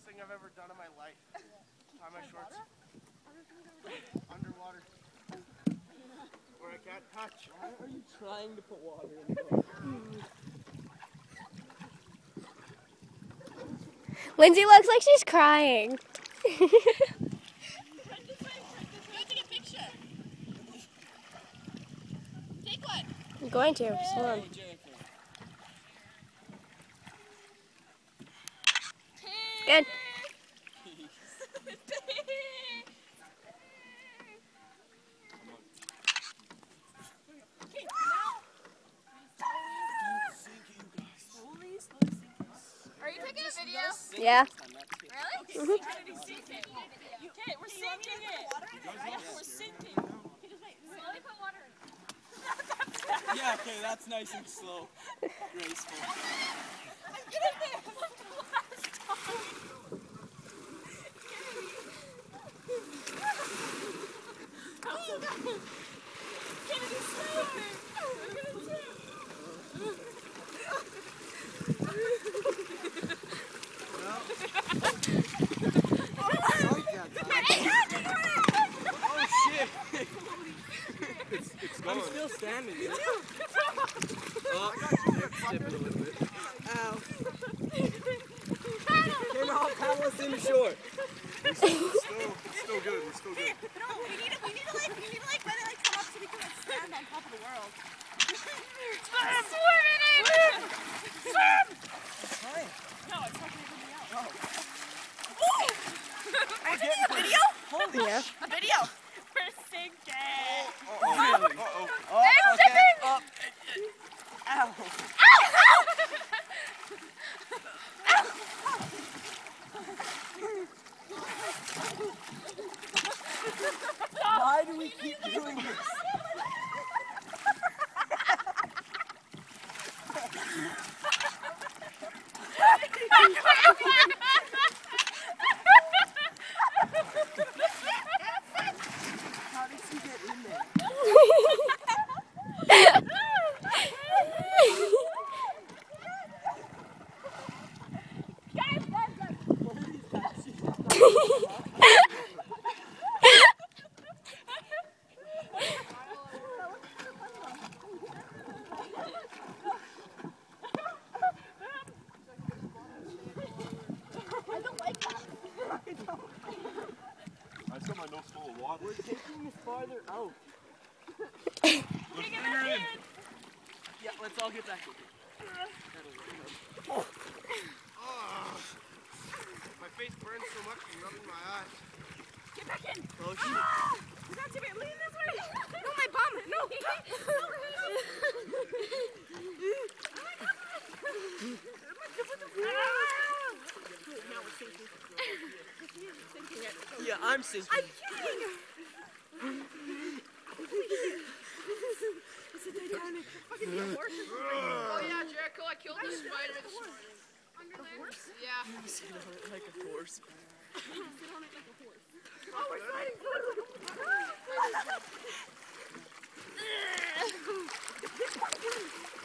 thing I've ever done in my life. Tie my shorts underwater where I can't touch. Why are you trying to put water in the boat? Lindsay looks like she's crying. Take one. I'm going to. Just hold on. Good. Are you taking a video? Yeah. Really? Mhm. Okay, we're sinking it. We're sinking. Slowly put water in. Yeah, okay, that's nice and slow. Graceful. I'm getting there. That's the last time. Kennedy, slower. We're gonna tip. Oh shit! I'm still standing. Oh, tip it a little bit. Ow. Okay, now paddle us in short. It's still good. We're still good. No, we need to let it come up so we can stand on top of the world. Swim in it! Swim! No, it's not going to be out. Oh. Are you taking a video? Yeah. A video. We're sinking. Uh-oh. It's tipping. Ow. Ow! Ow! Why do we keep doing this? How did she get in there? What are these guys? I still my nose full of water. We're taking this farther out. Let's bring her in. Yeah, let's all get back in. My face burns so much from rubbing my eye. Get back in. Oh shit. You got to be lean this way. No, my bum. No. Yeah, I'm sinking. I'm kidding. It's a Titanic. Fucking horses. Oh yeah, Jericho, I killed the spider this morning. Under there? Horse? Yeah. Sit on it like a horse. Sit on it like a horse. Oh, we're sliding.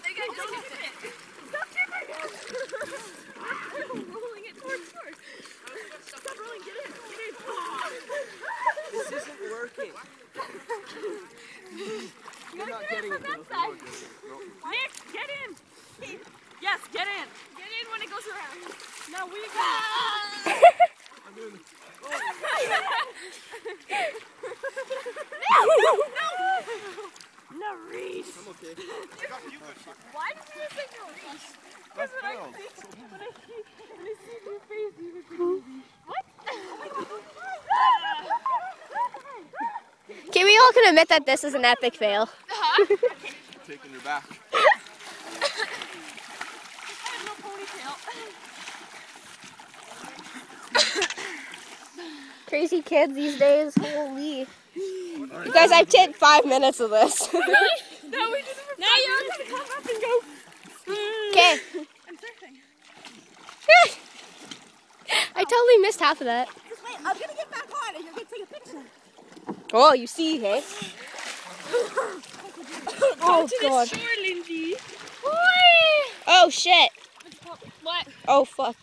They got just hit it. Stop tipping it. I'm rolling it towards shore. Stop rolling. Get in. Get in. This isn't working. You're not getting it. Nick, get in. Yes, get in. Get in when it goes around. No, we go. I'm doing it. No, Reese. I'm okay. Why did you say no, Reese? That's failed. When I see your face, you look crazy. What? Okay, we all can admit that this is an epic fail. Taking your back. I have no ponytail. Crazy kids these days. Holy. You guys, I've taken 5 minutes of this. Really? No, we did it for now you're going to come up and go. Okay. I'm surfing. I totally missed half of that. Just wait, I'm going to get back on and you're going to take a picture. Oh, you see, hey? Oh, God. Shore, Lindsay. Oh, shit. What? Oh, fuck.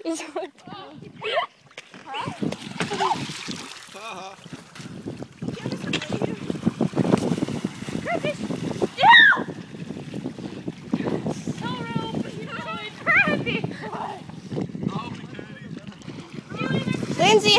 Lindsay.